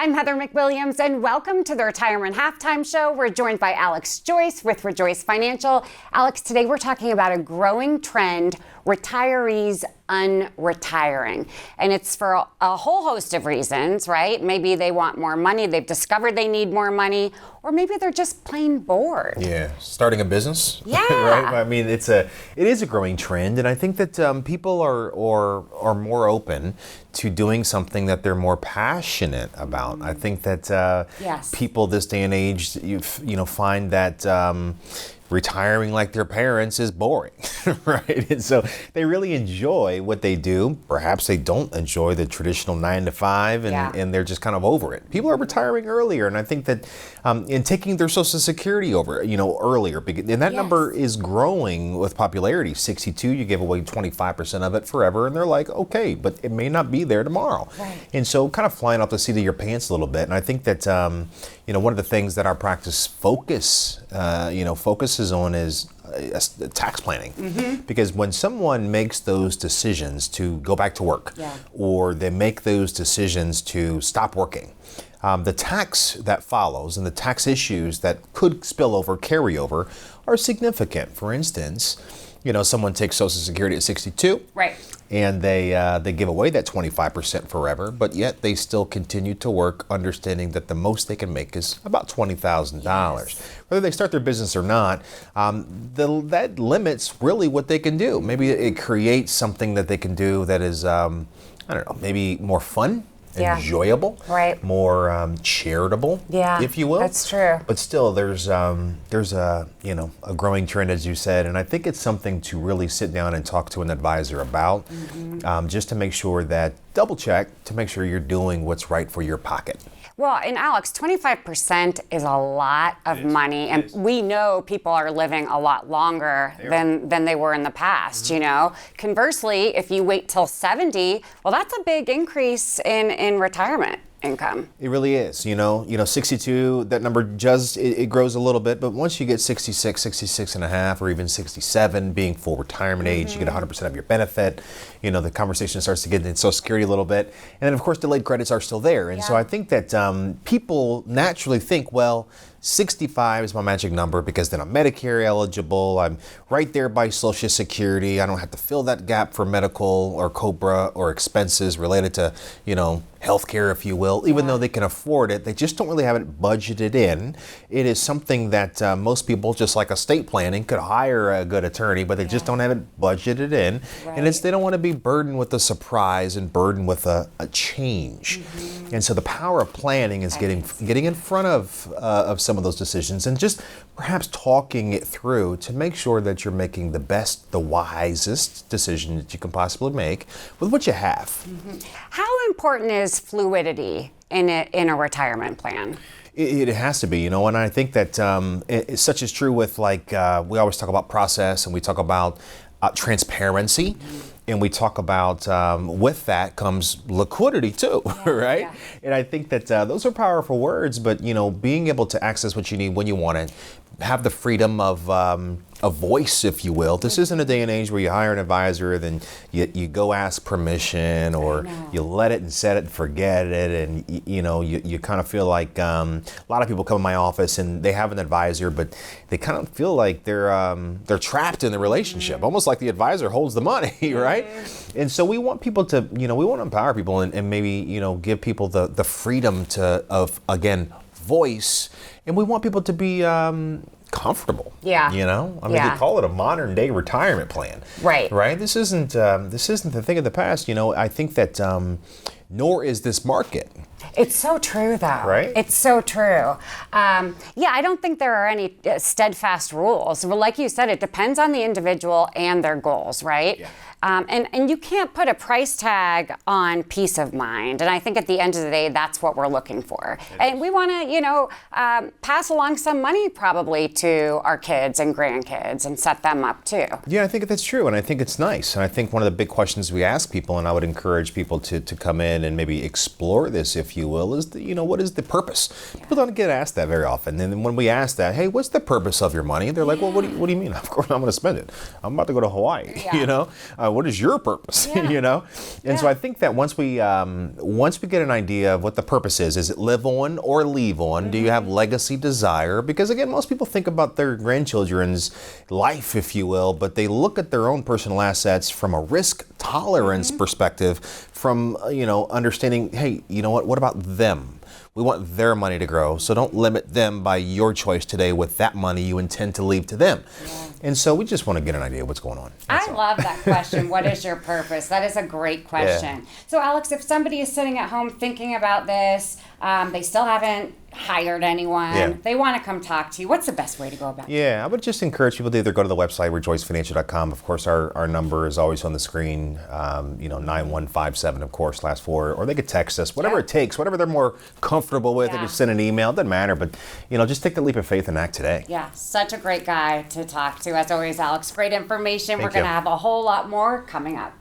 I'm Heather McWilliams, and welcome to the Retirement Halftime Show. We're joined by Alex Joyce with ReJoyce Financial. Alex, today we're talking about a growing trend, retirees unretiring. And it's for a whole host of reasons, right? Maybe they want more money, they've discovered they need more money, or maybe they're just plain bored. Yeah, starting a business. Yeah. Right? I mean, it is a growing trend, and I think that people are more open to doing something that they're more passionate about. I think that people this day and age, you find that retiring like their parents is boring, right? And so they really enjoy what they do. Perhaps they don't enjoy the traditional 9 to 5 and they're just kind of over it. People are retiring earlier, and I think that in taking their Social Security over, earlier, and that number is growing with popularity. 62, you give away 25% of it forever, and they're like, okay, but it may not be there tomorrow. Right. And so kind of flying off the seat of your pants a little bit. And I think that, one of the things that our practice focuses on is tax planning. Mm-hmm. Because when someone makes those decisions to go back to work, or they make those decisions to stop working, the tax that follows and the tax issues that could spill over, carry over, are significant. For instance, someone takes Social Security at 62. Right. And they give away that 25% forever, but yet they still continue to work, understanding that the most they can make is about $20,000. Yes. Whether they start their business or not, that limits really what they can do. Maybe it creates something that they can do that is, maybe more fun. Enjoyable, right? More charitable, if you will. That's true. But still, there's a growing trend, as you said, and I think it's something to really sit down and talk to an advisor about, just to make sure that double check to make sure you're doing what's right for your pocket. Well, and Alex, 25% is a lot of money, and we know people are living a lot longer than they were in the past, Conversely, if you wait till 70, well, that's a big increase in retirement income. It really is. 62, that number it grows a little bit, but once you get 66, 66 and a half, or even 67 being full retirement age, you get 100% of your benefit. The conversation starts to get into Social Security a little bit. And then, of course, delayed credits are still there. And so I think that people naturally think, well, 65 is my magic number because then I'm Medicare eligible. I'm right there by Social Security. I don't have to fill that gap for medical or COBRA or expenses related to, healthcare, if you will. Even though they can afford it, they just don't really have it budgeted in. It is something that most people, just like estate planning, could hire a good attorney, but they just don't have it budgeted in. Right. And they don't want to be burdened with a surprise and burdened with a change. Mm-hmm. And so the power of planning is getting in front of some of those decisions and just perhaps talking it through to make sure that you're making the wisest decision that you can possibly make with what you have. Mm-hmm. How important is fluidity in a retirement plan? It has to be, and I think that such is true with we always talk about process, and we talk about transparency, and we talk about with that comes liquidity too, right? Yeah. And I think that those are powerful words, but being able to access what you need when you want it, have the freedom of a voice, if you will. This isn't a day and age where you hire an advisor, then you go ask permission, or you let it and set it and forget it, and you kind of feel like a lot of people come in my office and they have an advisor, but they kind of feel like they're trapped in the relationship, almost like the advisor holds the money, right? And so we want people to, we want to empower people and maybe give people the freedom of voice, and we want people to be comfortable. Yeah. They call it a modern day retirement plan. Right. Right. This isn't the thing of the past. I think that nor is this market. It's so true, though. Right? It's so true. I don't think there are any steadfast rules. Well, like you said, it depends on the individual and their goals, right? Yeah. And you can't put a price tag on peace of mind. And I think at the end of the day, that's what we're looking for. And we want to, pass along some money probably to our kids and grandkids and set them up too. Yeah, I think that's true. And I think it's nice. And I think one of the big questions we ask people, and I would encourage people to come in and maybe explore this, if you will, is what is the purpose? People don't get asked that very often. And then when we ask that, hey, what's the purpose of your money? They're like, well, what do you mean? Of course I'm going to spend it. I'm about to go to Hawaii, what is your purpose? You know? And so I think that once we get an idea of what the purpose is it live on or leave on? Do you have legacy desire? Because again, most people think about their grandchildren's life, if you will, but they look at their own personal assets from a risk tolerance perspective, from, understanding, hey, you know what about them? We want their money to grow, so don't limit them by your choice today with that money you intend to leave to them. Yeah. And so we just want to get an idea of what's going on. I love that question. What is your purpose? That is a great question. Yeah. So Alex, if somebody is sitting at home thinking about this, they still haven't hired anyone, they want to come talk to you, what's the best way to go about it? Yeah, I would just encourage people to either go to the website, ReJoyceFinancial.com. Of course, our number is always on the screen, 9157, of course, last four, or they could text us, whatever it takes, whatever they're more comfortable with. They just send an email, it doesn't matter, but, just take the leap of faith and act today. Yeah, such a great guy to talk to. As always, Alex, great information. We're going to have a whole lot more coming up.